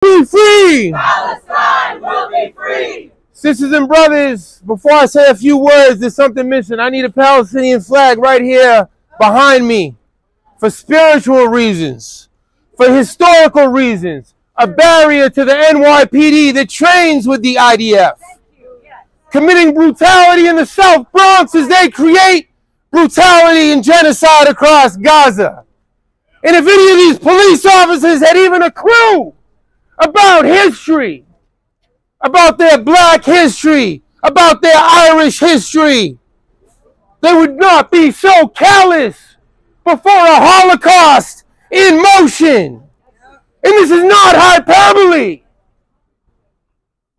Be free! Palestine will be free! Sisters and brothers, before I say a few words, there's something missing. I need a Palestinian flag right here behind me for spiritual reasons, for historical reasons, a barrier to the NYPD that trains with the IDF, committing brutality in the South Bronx as they create brutality and genocide across Gaza. And if any of these police officers had even a clue about history, about their black history, about their Irish history, they would not be so callous before a Holocaust in motion. And this is not hyperbole.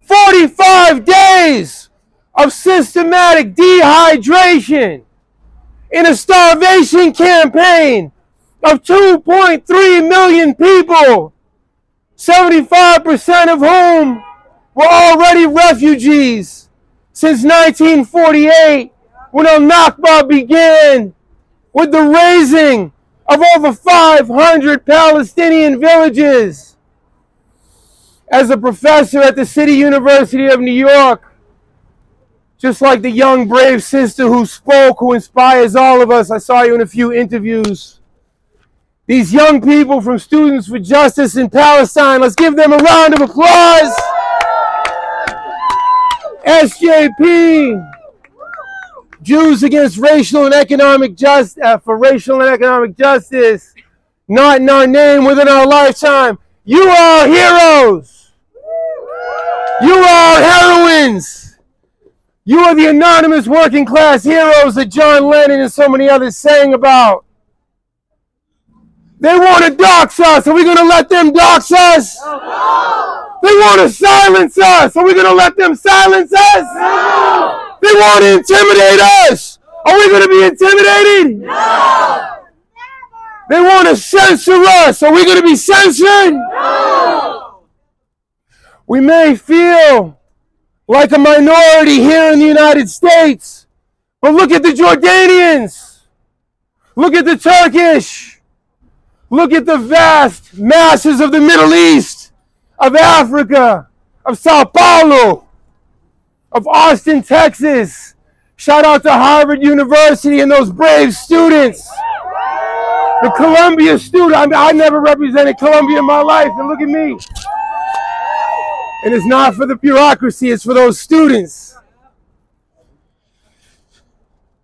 45 days of systematic dehydration in a starvation campaign of 2.3 million people, 75% of whom were already refugees since 1948, when al-Nakba began with the razing of over 500 Palestinian villages. As a professor at the City University of New York, just like the young brave sister who spoke, who inspires all of us, I saw you in a few interviews. These young people from Students for Justice in Palestine, let's give them a round of applause. SJP, Jews Against Racial and Economic Justice, for Racial and Economic Justice, not in our name, within our lifetime. You are heroes. You are heroines. You are the anonymous working class heroes that John Lennon and so many others sang about. They want to dox us. Are we going to let them dox us? No. They want to silence us. Are we going to let them silence us? No. They want to intimidate us. Are we going to be intimidated? No. They want to censor us. Are we going to be censored? No. We may feel like a minority here in the United States, but look at the Jordanians. Look at the Turkish. Look at the vast masses of the Middle East, of Africa, of Sao Paulo, of Austin, Texas. Shout out to Harvard University and those brave students. The Columbia student. I never represented Columbia in my life, and look at me. And it's not for the bureaucracy, it's for those students.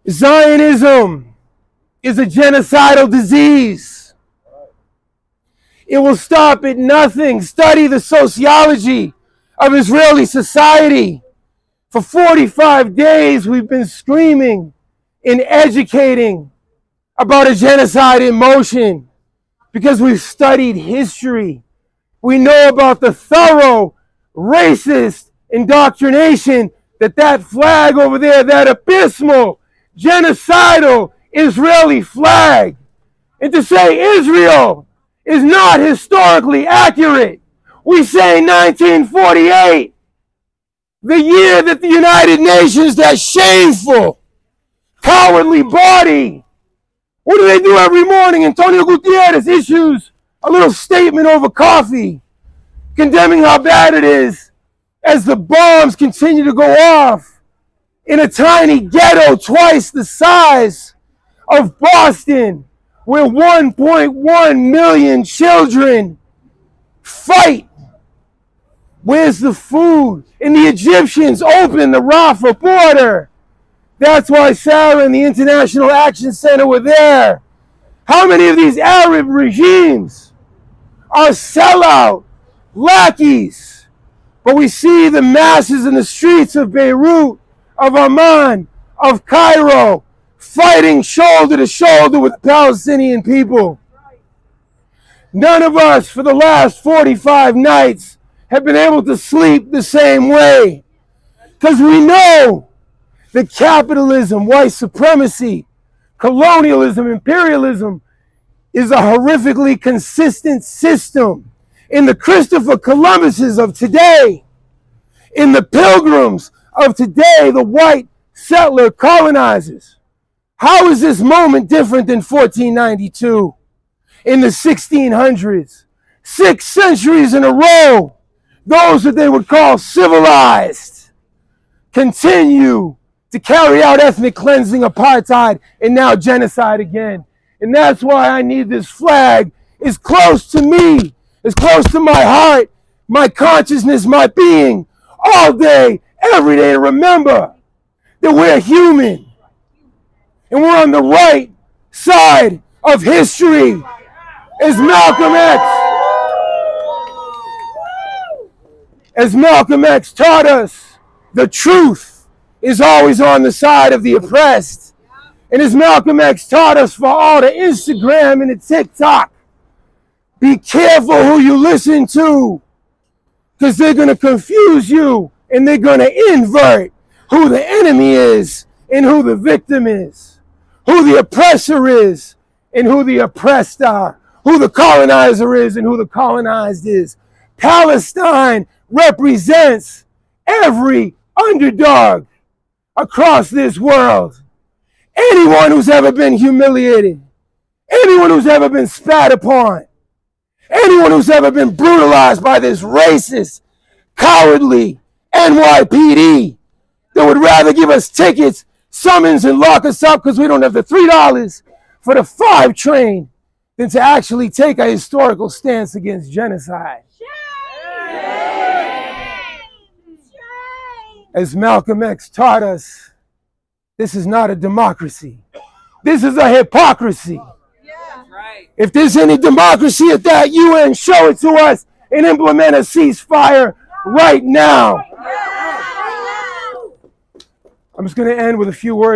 Zionism is a genocidal disease. It will stop at nothing. Study the sociology of Israeli society. For 45 days, we've been screaming and educating about a genocide in motion because we've studied history. We know about the thorough racist indoctrination that flag over there, that abysmal, genocidal Israeli flag. And to say Israel is not historically accurate. We say 1948, the year that the United Nations, that shameful, cowardly body, what do they do every morning? Antonio Gutierrez issues a little statement over coffee, condemning how bad it is as the bombs continue to go off in a tiny ghetto twice the size of Boston, where 1.1 million children fight. Where's the food? And the Egyptians open the Rafah border. That's why Sarah and the International Action Center were there. How many of these Arab regimes are sellout lackeys? But we see the masses in the streets of Beirut, of Amman, of Cairo, fighting shoulder to shoulder with the Palestinian people. None of us for the last 45 nights have been able to sleep the same way, because we know that capitalism, white supremacy, colonialism, imperialism is a horrifically consistent system. In the Christopher Columbuses of today, in the pilgrims of today, the white settler colonizers. How is this moment different than 1492? In the 1600s, 6 centuries in a row, those that they would call civilized continue to carry out ethnic cleansing, apartheid, and now genocide again. And that's why I need this flag as close to me, as close to my heart, my consciousness, my being, all day, every day, to remember that we're human and we're on the right side of history. As Malcolm X taught us, the truth is always on the side of the oppressed. And as Malcolm X taught us for all the Instagram and the TikTok, be careful who you listen to, because they're going to confuse you and they're going to invert who the enemy is and who the victim is, who the oppressor is and who the oppressed are, who the colonizer is and who the colonized is. Palestine represents every underdog across this world. Anyone who's ever been humiliated, anyone who's ever been spat upon, anyone who's ever been brutalized by this racist, cowardly NYPD that would rather give us tickets, summons, and lock us up because we don't have the $3 for the 5 train than to actually take a historical stance against genocide. As Malcolm X taught us, this is not a democracy. This is a hypocrisy. If there's any democracy at that, UN, show it to us and implement a ceasefire right now. I'm just going to end with a few words.